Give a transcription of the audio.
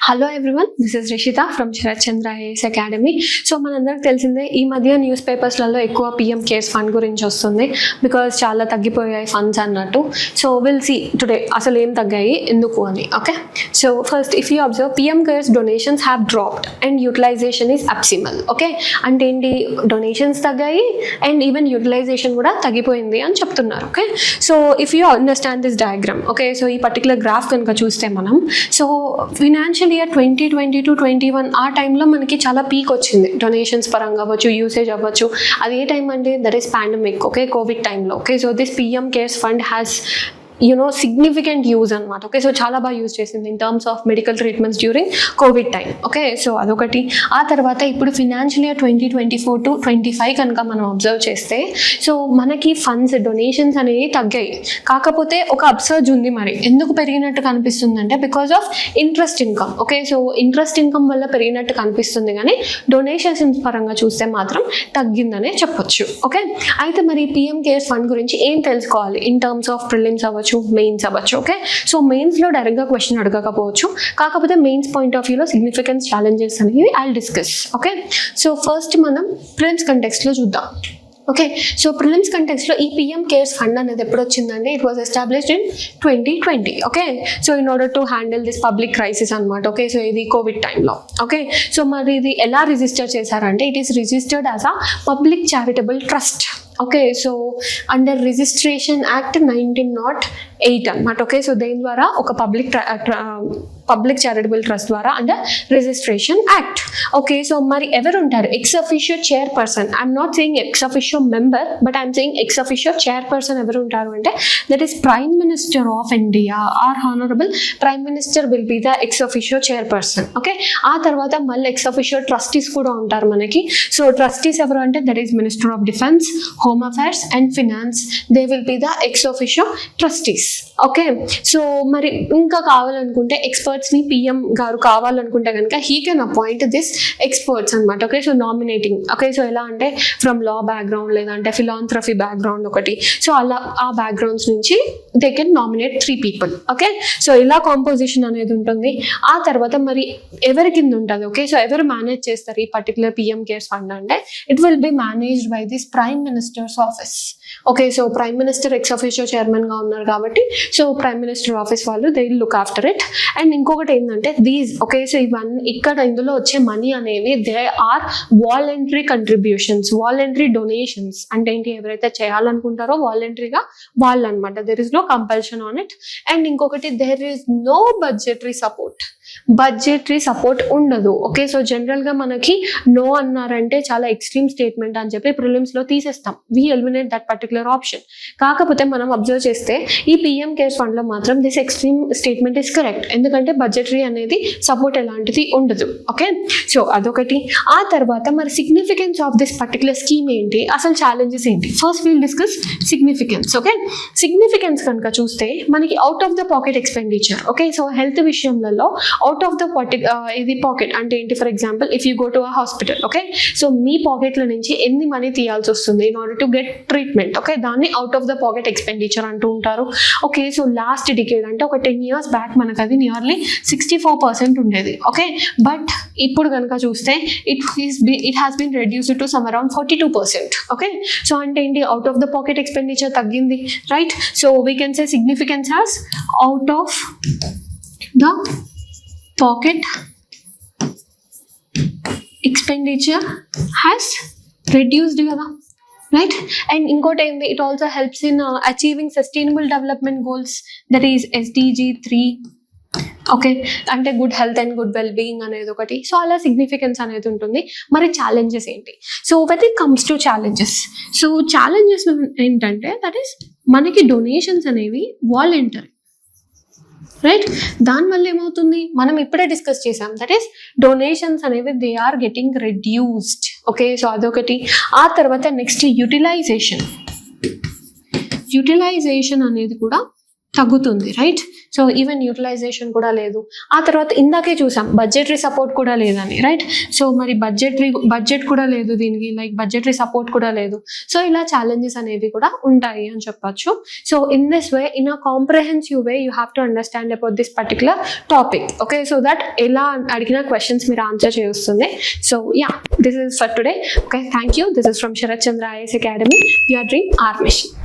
Hello everyone, this is Rishitha from Sharath Chandra IAS academy. So మనందరికి తెలిసిందే, ఈ మధ్య న్యూస్ పేపర్స్లలో ఎక్కువ పిఎం కేర్స్ ఫండ్ గురించి వస్తుంది. బికాజ్ చాలా తగ్గిపోయాయి ఫండ్స్ అన్నట్టు. సో విల్ సీ టుడే అసలు ఏం తగ్గాయి, ఎందుకు అని. Okay, so first if you observe, PM CARES donations have dropped and utilisation is abysmal. Okay, అంటే ఏంటి, డొనేషన్స్ తగ్గాయి అండ్ ఈవెన్ యూటిలైజేషన్ కూడా తగ్గిపోయింది అని చెప్తున్నారు. Okay, so if you understand this diagram, okay, so ఈ పర్టికులర్ గ్రాఫ్ కనుక చూస్తే మనం, సో ఫినాన్షియల్ ఇయర్ 2020-21 ఆ టైంలో మనకి చాలా పీక్ వచ్చింది డొనేషన్స్ పరంగా అవ్వచ్చు, యూసేజ్ అవ్వచ్చు. అది ఏ టైం అంటే that is pandemic. Okay, COVID టైంలో. Okay, so this PM CARES fund has significant use అనమాట. ఓకే, సో చాలా బాగా యూజ్ చేసింది in terms of medical treatments during COVID time. Okay, so అదొకటి. ఆ తర్వాత ఇప్పుడు ఫినాన్షియల్ ఇయర్ 2024-25 కనుక మనం అబ్జర్వ్ చేస్తే, సో మనకి ఫండ్స్ డొనేషన్స్ అనేవి తగ్గాయి. కాకపోతే ఒక అబ్సర్జ్ ఉంది. మరి ఎందుకు పెరిగినట్టు కనిపిస్తుంది అంటే because of interest income. Okay, so interest income వల్ల పెరిగినట్టు కనిపిస్తుంది, కానీ డొనేషన్స్ పరంగా చూస్తే మాత్రం తగ్గిందనే చెప్పొచ్చు. ఓకే, అయితే మరి పిఎం కేర్స్ ఫండ్ గురించి ఏం తెలుసుకోవాలి ఇన్ టర్మ్స్ ఆఫ్ ప్రిలిమ్స్ అవ్వచ్చు, మెయిన్స్ అవ్వచ్చు. ఓకే, సో మెయిన్స్లో డైరెక్ట్గా క్వశ్చన్ అడగకపోవచ్చు, కాకపోతే మెయిన్స్ పాయింట్ ఆఫ్ వ్యూలో సిగ్నిఫికెన్స్ ఛాలెంజెస్ అనేవి I will discuss. Okay, so first మనం ప్రిలిమ్స్ కంటెక్స్ట్లో చూద్దాం. ఓకే, సో ప్రిలిమ్స్ కంటెక్స్లో ఈ పిఎం కేర్స్ ఫండ్ అనేది ఎప్పుడు వచ్చిందంటే it was established in 2020. Okay, so in order to handle this public crisis అనమాట. Okay, so ఇది కోవిడ్ టైంలో. ఓకే, సో మరి ఇది ఎలా రిజిస్టర్ చేశారంటే it is registered as a public charitable trust. Okay, so under registration act 1908 అనమాట. Okay, so దేని ద్వారా ఒక పబ్లిక్ చారిటబుల్ ట్రస్ట్ ద్వారా under registration act. Okay, so మరి ఎవరు ఉంటారు, X officio chairperson. I'm not saying ex officio member, but I'm saying ex officio chairperson ఎవరు ఉంటారు అంటే that is prime minister of India or honourable prime minister will be the ex officio chairperson. Okay, ఆ తర్వాత మళ్ళీ X officio trustees కూడా ఉంటారు మనకి. So trustees ఎవరు అంటే that is minister of defence, home affairs and finance. They will be the ex officio trustees. Okay, so మరి ఇంకా కావాలనుకుంటే ఎక్స్పర్ట్స్ని పిఎం గారు కావాలనుకుంటే కనుక he can appoint this experts అనమాట. Okay, so nominating. Okay, so ఎలా అంటే ఫ్రమ్ లా బ్యాక్గ్రౌండ్ లేదంటే ఫిలాంథ్రఫీ బ్యాక్గ్రౌండ్ ఒకటి. సో అలా ఆ బ్యాక్గ్రౌండ్స్ నుంచి they can nominate 3 people. Okay, so ఇలా కాంపోజిషన్ అనేది ఉంటుంది. ఆ తర్వాత మరి ఎవరి కింద ఉంటుంది. ఓకే, సో ఎవరు మేనేజ్ చేస్తారు ఈ పర్టికులర్ పిఎం కేర్స్ ఫండ్ అంటే it will be managed by this prime ministers office. Okay, so prime minister ex officio చైర్మన్గా ఉన్నారు కాబట్టి సో ప్రైమ్ మినిస్టర్ ఆఫీస్ వాళ్ళు they will look after it. And ఇంకొకటి ఏంటంటే దీస్, ఓకే, సో ఇవన్నీ ఇక్కడ ఇందులో వచ్చే మనీ అనేవి they are voluntary contributions, voluntary donations. అంటే ఏంటి, ఎవరైతే చేయాలనుకుంటారో వాలంటరీగా వాళ్ళు అనమాట. There is no compulsion on it. And ఇంకొకటి there is no budgetary support ఉండదు. ఓకే, సో జనరల్గా మనకి నో అన్నారంటే చాలా ఎక్స్ట్రీమ్ స్టేట్మెంట్ అని చెప్పి ప్రిలిమ్స్లో తీసేస్తాం. వి ఎలిమినేట్ దట్ పర్టికులర్ ఆప్షన్. కాకపోతే మనం అబ్జర్వ్ చేస్తే ఈ పిఎం కేర్స్ ఫండ్లో మాత్రం this extreme statement is correct. ఎందుకంటే బడ్జెటరీ అనేది సపోర్ట్ ఎలాంటిది ఉండదు. ఓకే, సో అదొకటి. ఆ తర్వాత మరి significance of this particular scheme ఏంటి, అసలు ఛాలెంజెస్ ఏంటి, first we'll discuss significance. Okay, significance కనుక చూస్తే మనకి out of the pocket expenditure. Okay, so health విషయంలో అవుట్ ఆఫ్ ద ఇది పాకెట్ అంటే ఏంటి, for example if you go to a hospital. Okay, so మీ పాకెట్లో నుంచి ఎన్ని మనీ తీయాల్సి వస్తుంది in order to get treatment. Okay, దాన్ని out of the pocket expenditure అంటూ ఉంటారు. ఓకే, సో లాస్ట్ డికేడ్ అంటే ఒక 10 years బ్యాక్ మనకు అది నియర్లీ 64% ఉండేది. ఓకే, బట్ ఇప్పుడు కనుక చూస్తే it has been reduced to some around 42%. Okay, so అంటే ఏంటి, out of the pocket expenditure తగ్గింది, right. So we can say significance as out of the pocket expenditure has reduced కదా, right. And ఇంకోటి ఏంటి, it also helps in achieving sustainable development goals, that is SDG 3. Okay, అంటే good health and good well being అనేది ఒకటి. So అలా significance అనేది ఉంటుంది. మరి ఛాలెంజెస్ ఏంటి, so when it comes to challenges, so challenges ఏంటంటే దట్ ఈస్ మనకి డొనేషన్స్ అనేవి వాలంటరీ, రైట్. దానివల్ల ఏమవుతుంది, మనం ఇప్పుడే డిస్కస్ చేసాం, దట్ ఈస్ డొనేషన్స్ అనేవి they are getting reduced. Okay, so అదొకటి. ఆ తర్వాత నెక్స్ట్ యూటిలైజేషన్ అనేది కూడా తగ్గుతుంది, రైట్? సో ఈవెన్ యూటిలైజేషన్ కూడా లేదు. ఆ తర్వాత ఇందాకే చూసాం బడ్జెటరీ సపోర్ట్ కూడా లేదని, రైట్? సో మరి బడ్జెట్ కూడా లేదు దీనికి, లైక్ బడ్జెటరీ సపోర్ట్ కూడా లేదు. సో ఇలా ఛాలెంజెస్ అనేవి కూడా ఉంటాయి అని చెప్పొచ్చు. So in this way, in a comprehensive way, you have to understand about this particular topic. Okay, so that ఎలా అడిగిన క్వశ్చన్స్ మీరు ఆన్సర్ చేస్తుంది. So yeah, this is for today. Okay, thank you. This is from Sharath Chandra IAS Academy. Your dream, our mission.